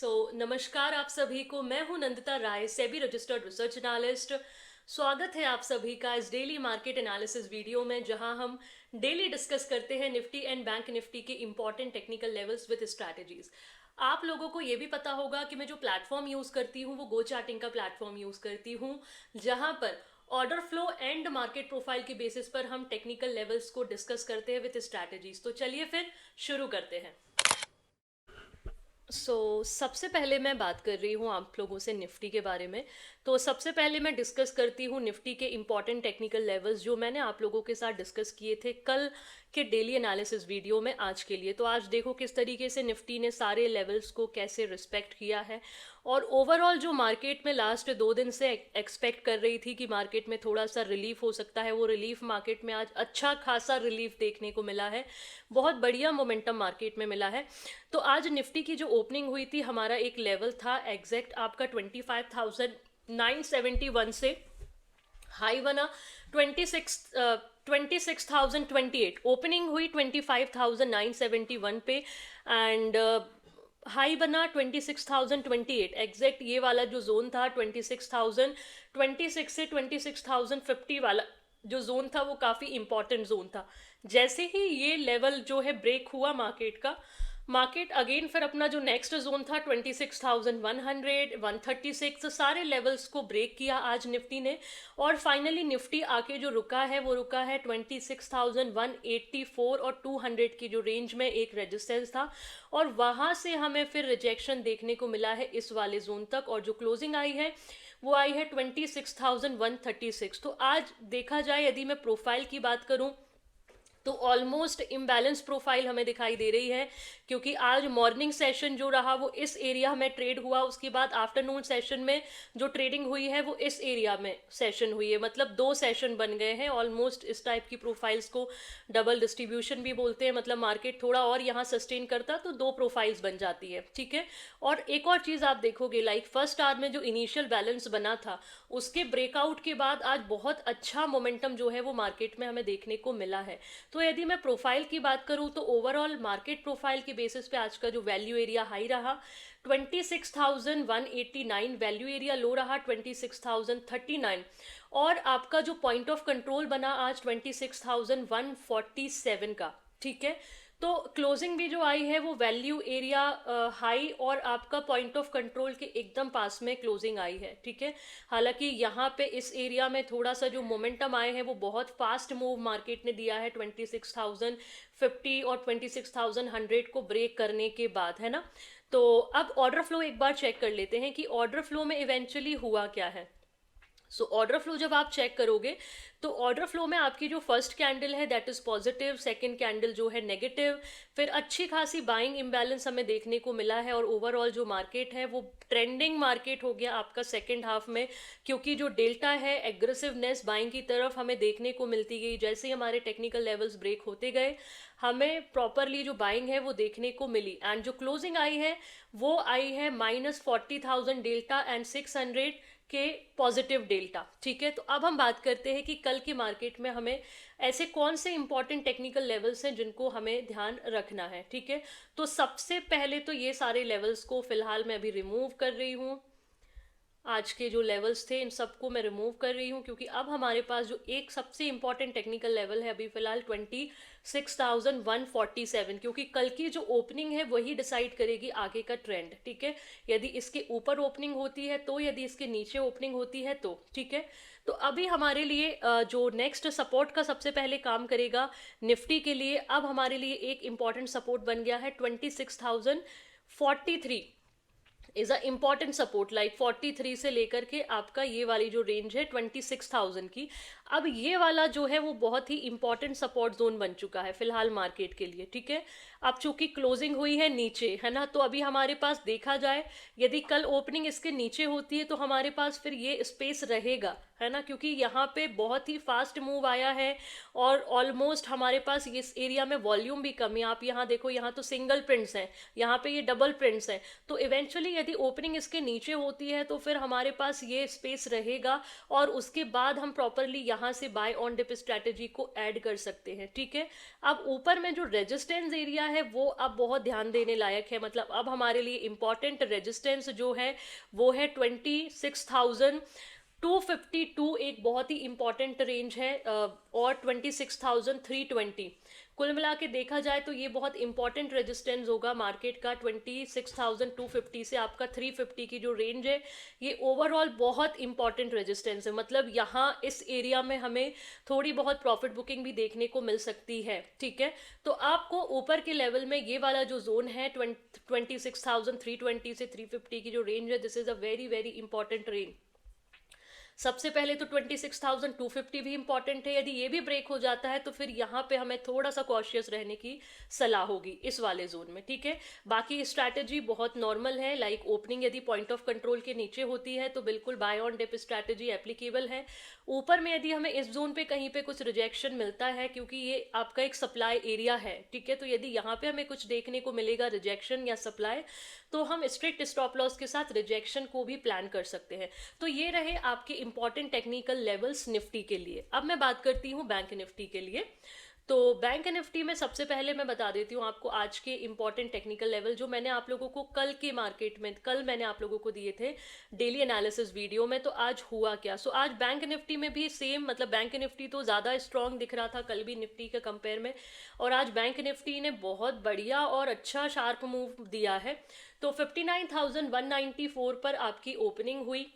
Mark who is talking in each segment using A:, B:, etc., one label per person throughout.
A: नमस्कार आप सभी को। मैं हूं नंदिता राय, सेबी रजिस्टर्ड रिसर्च एनालिस्ट। स्वागत है आप सभी का इस डेली मार्केट एनालिसिस वीडियो में, जहां हम डेली डिस्कस करते हैं निफ्टी एंड बैंक निफ्टी के important technical levels with strategies. आप लोगों को ये भी पता होगा कि मैं जो प्लेटफॉर्म यूज करती हूँ वो गो चार्टिंग का प्लेटफॉर्म यूज करती हूँ, जहां पर order flow and market profile के बेसिस पर हम टेक्निकल लेवल्स को डिस्कस करते हैं विद स्ट्रैटेजीज। तो चलिए फिर शुरू करते हैं। सबसे पहले मैं बात कर रही हूँ आप लोगों से निफ्टी के बारे में। तो सबसे पहले मैं डिस्कस करती हूँ निफ्टी के इम्पॉर्टेंट टेक्निकल लेवल्स, जो मैंने आप लोगों के साथ डिस्कस किए थे कल के डेली एनालिसिस वीडियो में आज के लिए। तो आज देखो किस तरीके से निफ्टी ने सारे लेवल्स को कैसे रिस्पेक्ट किया है, और ओवरऑल जो मार्केट में लास्ट 2 दिन से एक्सपेक्ट कर रही थी कि मार्केट में थोड़ा सा रिलीफ हो सकता है, वो रिलीफ मार्केट में आज अच्छा खासा रिलीफ देखने को मिला है। बहुत बढ़िया मोमेंटम मार्केट में मिला है। तो आज निफ्टी की जो ओपनिंग हुई थी, हमारा एक लेवल था एग्जैक्ट आपका 25,971 से हाई बना 26,028। ओपनिंग हुई 25,971 पे एंड हाई बना 26,028। एग्जैक्ट ये वाला जो जोन था 26,026 से 26,050 वाला जो जोन था वो काफ़ी इंपॉर्टेंट जोन था। जैसे ही ये लेवल जो है ब्रेक हुआ मार्केट का, मार्केट अगेन फिर अपना जो नेक्स्ट जोन था 26,100 136 सारे लेवल्स को ब्रेक किया आज निफ्टी ने। और फाइनली निफ्टी आके जो रुका है वो रुका है 26,184 और 200 की जो रेंज में एक रेजिस्टेंस था, और वहां से हमें फिर रिजेक्शन देखने को मिला है इस वाले जोन तक, और जो क्लोजिंग आई है वो आई है 26,136। तो आज देखा जाए यदि मैं प्रोफाइल की बात करूं तो ऑलमोस्ट इम्बैलेंस प्रोफाइल हमें दिखाई दे रही है, क्योंकि आज मॉर्निंग सेशन जो रहा वो इस एरिया में ट्रेड हुआ, उसके बाद आफ्टरनून सेशन में जो ट्रेडिंग हुई है वो इस एरिया में सेशन हुई है। मतलब 2 सेशन बन गए हैं ऑलमोस्ट। इस टाइप की प्रोफाइल्स को डबल डिस्ट्रीब्यूशन भी बोलते हैं। मतलब मार्केट थोड़ा और यहाँ सस्टेन करता तो 2 प्रोफाइल्स बन जाती है, ठीक है। और एक और चीज़ आप देखोगे, लाइक फर्स्ट आवर में जो इनिशियल बैलेंस बना था उसके ब्रेकआउट के बाद आज बहुत अच्छा मोमेंटम जो है वो मार्केट में हमें देखने को मिला है। तो यदि मैं प्रोफाइल की बात करूं तो ओवरऑल मार्केट प्रोफाइल के बेसिस पे आज का जो वैल्यू एरिया हाई रहा 26,189, वैल्यू एरिया लो रहा 26,039, और आपका जो पॉइंट ऑफ कंट्रोल बना आज 26,147 का, ठीक है। तो क्लोजिंग भी जो आई है वो वैल्यू एरिया हाई और आपका पॉइंट ऑफ कंट्रोल के एकदम पास में क्लोजिंग आई है, ठीक है। हालांकि यहाँ पे इस एरिया में थोड़ा सा जो मोमेंटम आए हैं वो बहुत फास्ट मूव मार्केट ने दिया है 26,050 और 26,100 को ब्रेक करने के बाद, है ना। तो अब ऑर्डर फ्लो एक बार चेक कर लेते हैं कि ऑर्डर फ्लो में इवेंचुअली हुआ क्या है। ऑर्डर फ्लो जब आप चेक करोगे तो ऑर्डर फ्लो में आपकी जो फर्स्ट कैंडल है that is positive, second candle जो है नेगेटिव, फिर अच्छी खासी बाइंग इम्बैलेंस हमें देखने को मिला है, और ओवरऑल जो मार्केट है वो ट्रेंडिंग मार्केट हो गया आपका सेकंड हाफ में, क्योंकि जो डेल्टा है एग्रेसिवनेस बाइंग की तरफ हमें देखने को मिलती गई। जैसे ही हमारे टेक्निकल लेवल्स ब्रेक होते गए हमें प्रॉपरली जो बाइंग है वो देखने को मिली, एंड जो क्लोजिंग आई है वो आई है -40,000 डेल्टा एंड 600 के पॉजिटिव डेल्टा, ठीक है। तो अब हम बात करते हैं कि कल की मार्केट में हमें ऐसे कौन से इंपॉर्टेंट टेक्निकल लेवल्स हैं जिनको हमें ध्यान रखना है, ठीक है। तो सबसे पहले तो ये सारे लेवल्स को फिलहाल मैं अभी रिमूव कर रही हूँ। आज के जो लेवल्स थे इन सबको मैं रिमूव कर रही हूँ, क्योंकि अब हमारे पास जो एक सबसे इंपॉर्टेंट टेक्निकल लेवल है अभी फिलहाल 26,147, क्योंकि कल की जो ओपनिंग है वही डिसाइड करेगी आगे का ट्रेंड, ठीक है। यदि इसके ऊपर ओपनिंग होती है तो, यदि इसके नीचे ओपनिंग होती है तो, ठीक है। तो अभी हमारे लिए जो नेक्स्ट सपोर्ट का सबसे पहले काम करेगा निफ्टी के लिए, अब हमारे लिए एक इंपॉर्टेंट सपोर्ट बन गया है 26,043 is a important support. Like 43 से लेकर के आपका ये वाली जो रेंज है 26,000 की, अब ये वाला जो है वो बहुत ही इंपॉर्टेंट सपोर्ट जोन बन चुका है फिलहाल मार्केट के लिए, ठीक है। अब चूंकि क्लोजिंग हुई है नीचे, है ना, तो अभी हमारे पास देखा जाए यदि कल ओपनिंग इसके नीचे होती है तो हमारे पास फिर ये स्पेस रहेगा, है ना, क्योंकि यहाँ पे बहुत ही फास्ट मूव आया है और ऑलमोस्ट हमारे पास इस एरिया में वॉल्यूम भी कम है। आप यहाँ देखो, यहाँ तो सिंगल प्रिंट्स हैं, यहाँ पे ये डबल प्रिंट्स हैं, तो इवेंचुअली डेफिनेटली यदि ओपनिंग इसके नीचे होती है तो फिर हमारे पास ये स्पेस रहेगा और उसके बाद हम प्रॉपरली यहाँ से बाय ऑन डिप स्ट्रैटेजी को ऐड कर सकते हैं, ठीक है। अब ऊपर में जो रेजिस्टेंस एरिया है वो अब बहुत ध्यान देने लायक है, मतलब अब हमारे लिए इंपॉर्टेंट रेजिस्टेंस जो है वो है 26,252, एक बहुत ही इंपॉर्टेंट रेंज है, और 26,320। कुल मिला के देखा जाए तो ये बहुत इंपॉर्टेंट रेजिस्टेंस होगा मार्केट का। 26,250 से आपका 350 की जो रेंज है ये ओवरऑल बहुत इंपॉर्टेंट रेजिस्टेंस है, मतलब यहाँ इस एरिया में हमें थोड़ी बहुत प्रॉफिट बुकिंग भी देखने को मिल सकती है, ठीक है। तो आपको ऊपर के लेवल में ये वाला जो जोन है 26,320 से 350 की जो रेंज है, this is a very very important range. सबसे पहले तो 26,250 भी इंपॉर्टेंट है, यदि ये भी ब्रेक हो जाता है तो फिर यहाँ पे हमें थोड़ा सा कॉशियस रहने की सलाह होगी इस वाले जोन में, ठीक है। बाकी स्ट्रैटेजी बहुत नॉर्मल है, लाइक ओपनिंग यदि पॉइंट ऑफ कंट्रोल के नीचे होती है तो बिल्कुल buy on dip strategy applicable है। ऊपर में यदि हमें इस जोन पे कहीं पे कुछ रिजेक्शन मिलता है, क्योंकि ये आपका एक सप्लाई एरिया है, ठीक है, तो यदि यहाँ पे हमें कुछ देखने को मिलेगा रिजेक्शन या सप्लाई, तो हम स्ट्रिक्ट स्टॉप लॉस के साथ रिजेक्शन को भी प्लान कर सकते हैं। तो ये रहे आपके इंपॉर्टेंट टेक्निकल लेवल्स निफ्टी के लिए। अब मैं बात करती हूँ बैंक निफ्टी के लिए। तो बैंक निफ्टी में सबसे पहले मैं बता देती हूँ आपको आज के इंपॉर्टेंट टेक्निकल लेवल जो मैंने आप लोगों को कल के मार्केट में, कल मैंने आप लोगों को दिए थे डेली एनालिसिस वीडियो में। तो आज हुआ क्या, सो आज बैंक निफ्टी में भी सेम, मतलब बैंक निफ्टी तो ज़्यादा स्ट्रांग दिख रहा था कल भी निफ्टी के कंपेयर में, और आज बैंक निफ्टी ने बहुत बढ़िया और अच्छा शार्प मूव दिया है। तो 59,194 पर आपकी ओपनिंग हुई,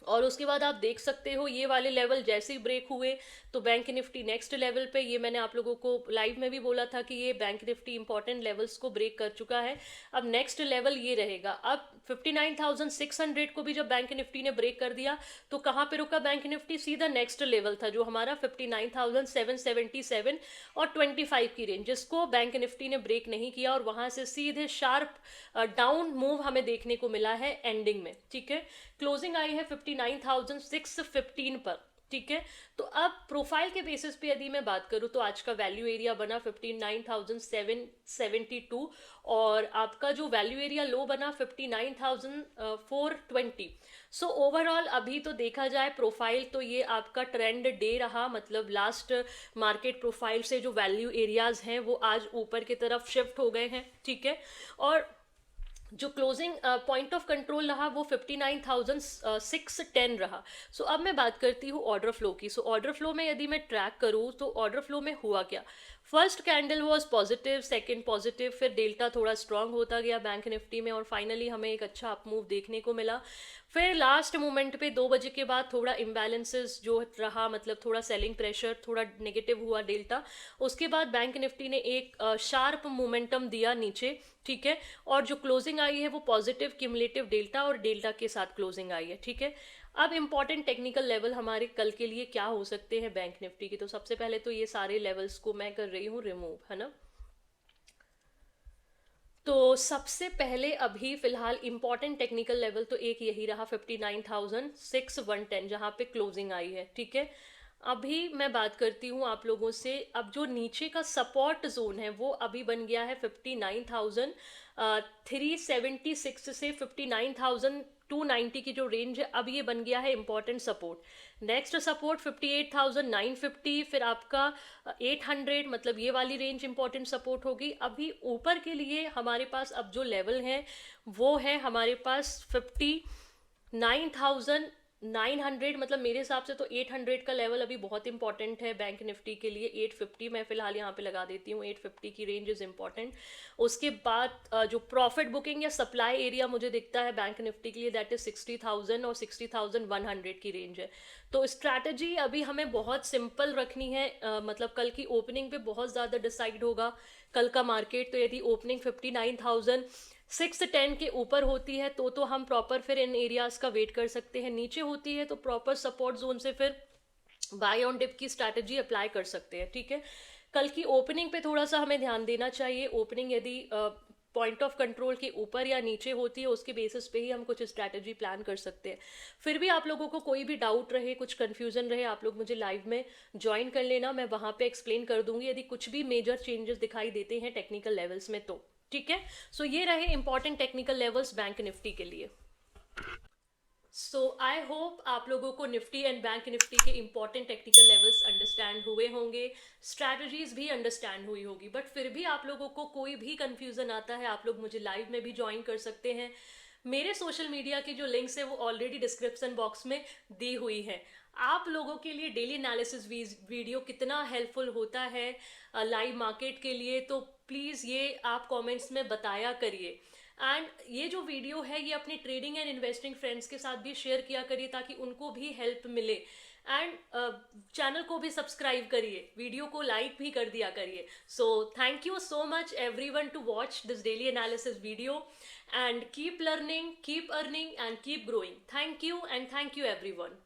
A: और उसके बाद आप देख सकते हो ये वाले लेवल जैसे ही ब्रेक हुए तो बैंक निफ्टी नेक्स्ट लेवल पे, ये मैंने आप लोगों को लाइव में भी बोला था कि ये बैंक निफ्टी इंपॉर्टेंट लेवल्स को ब्रेक कर चुका है। अब नेक्स्ट लेवल ये रहेगा। अब 59,600 को भी जब बैंक निफ्टी ने ब्रेक कर दिया तो कहाँ पे रुका बैंक निफ्टी, सीधा नेक्स्ट लेवल था जो हमारा 59,777 और 25 की रेंज, जिसको बैंक निफ्टी ने ब्रेक नहीं किया, और वहां से सीधे शार्प डाउन मूव हमें देखने को मिला है एंडिंग में, ठीक है। क्लोजिंग आई है 59,615 पर, ठीक है। तो अब प्रोफाइल के बेसिस पे यदि मैं बात करूं तो आज का वैल्यू एरिया बना 59,772, और आपका जो वैल्यू एरिया लो बना 59,420। सो ओवरऑल अभी तो देखा जाए प्रोफाइल तो ये आपका ट्रेंड डे रहा, मतलब लास्ट मार्केट प्रोफाइल से जो वैल्यू एरियाज हैं वो आज ऊपर की तरफ शिफ्ट हो गए हैं, ठीक है। और जो क्लोजिंग पॉइंट ऑफ कंट्रोल रहा वो 59,610 रहा। सो अब मैं बात करती हूँ ऑर्डर फ्लो की। सो ऑर्डर फ्लो में यदि मैं ट्रैक करूँ तो ऑर्डर फ्लो में हुआ क्या, first candle was positive, second positive, फिर डेल्टा थोड़ा स्ट्रांग होता गया बैंक निफ्टी में, और फाइनली हमें एक अच्छा अप मूव देखने को मिला। फिर लास्ट मोमेंट पे 2 बजे के बाद थोड़ा इम्बैलेंसेस जो रहा, मतलब थोड़ा सेलिंग प्रेशर, थोड़ा नेगेटिव हुआ डेल्टा। उसके बाद बैंक निफ्टी ने एक शार्प मोमेंटम दिया नीचे, ठीक है, और जो क्लोजिंग आई है वो पॉजिटिव क्यूमुलेटिव डेल्टा और डेल्टा के साथ क्लोजिंग आई है, ठीक है। अब इंपॉर्टेंट टेक्निकल लेवल हमारे कल के लिए क्या हो सकते हैं बैंक निफ्टी के, तो सबसे पहले तो ये सारे लेवल्स को मैं कर रही हूँ रिमूव, है ना। तो सबसे पहले अभी फिलहाल इंपॉर्टेंट टेक्निकल लेवल तो एक यही रहा 59,610 जहाँ पे क्लोजिंग आई है, ठीक है। अभी मैं बात करती हूँ आप लोगों से, अब जो नीचे का सपोर्ट जोन है वो अभी बन गया है 59,376 से 59,290 की जो रेंज है अब ये बन गया है इंपॉर्टेंट सपोर्ट। नेक्स्ट सपोर्ट 58,950, फिर आपका 800, मतलब ये वाली रेंज इंपॉर्टेंट सपोर्ट होगी। अभी ऊपर के लिए हमारे पास अब जो लेवल है वो है हमारे पास 59,900, मतलब मेरे हिसाब से तो 800 का लेवल अभी बहुत इंपॉर्टेंट है बैंक निफ्टी के लिए। 850 मैं फिलहाल यहाँ पे लगा देती हूँ, 850 की रेंज इज इंपॉर्टेंट। उसके बाद जो प्रॉफिट बुकिंग या सप्लाई एरिया मुझे दिखता है बैंक निफ्टी के लिए दैट इज 60,000 और 60,100 की रेंज है। तो स्ट्रैटेजी अभी हमें बहुत सिंपल रखनी है, मतलब कल की ओपनिंग पे बहुत ज़्यादा डिसाइड होगा कल का मार्केट। तो यदि ओपनिंग 59,610 के ऊपर होती है तो हम प्रॉपर फिर इन एरियाज का वेट कर सकते हैं, नीचे होती है तो प्रॉपर सपोर्ट जोन से फिर बाय ऑन डिप की स्ट्रैटेजी अप्लाई कर सकते हैं, ठीक है। कल की ओपनिंग पे थोड़ा सा हमें ध्यान देना चाहिए। ओपनिंग यदि पॉइंट ऑफ कंट्रोल के ऊपर या नीचे होती है उसके बेसिस पे ही हम कुछ स्ट्रैटेजी प्लान कर सकते हैं। फिर भी आप लोगों को कोई भी डाउट रहे, कुछ कंफ्यूजन रहे, आप लोग मुझे लाइव में ज्वाइन कर लेना, मैं वहाँ पे एक्सप्लेन कर दूंगी यदि कुछ भी मेजर चेंजेस दिखाई देते हैं टेक्निकल लेवल्स में तो। ठीक है, सो ये रहे important technical levels bank Nifty के लिए। सो आई होप आप लोगों को निफ्टी एंड बैंक निफ्टी के इंपॉर्टेंट टेक्निकल लेवल्स अंडरस्टैंड हुए होंगे, स्ट्रैटेजीज भी अंडरस्टैंड हुई होगी, बट फिर भी आप लोगों को कोई भी कंफ्यूजन आता है आप लोग मुझे लाइव में भी ज्वाइन कर सकते हैं। मेरे सोशल मीडिया की जो लिंक्स है वो ऑलरेडी डिस्क्रिप्शन बॉक्स में दी हुई है। आप लोगों के लिए डेली एनालिसिस वीडियो कितना हेल्पफुल होता है लाइव मार्केट के लिए, तो प्लीज़ ये आप कमेंट्स में बताया करिए। एंड ये जो वीडियो है ये अपने ट्रेडिंग एंड इन्वेस्टिंग फ्रेंड्स के साथ भी शेयर किया करिए ताकि उनको भी हेल्प मिले। एंड चैनल को भी सब्सक्राइब करिए, वीडियो को लाइक भी कर दिया करिए। So thank you so much everyone to watch this daily analysis video and keep learning, keep earning and keep growing. Thank you and thank you everyone.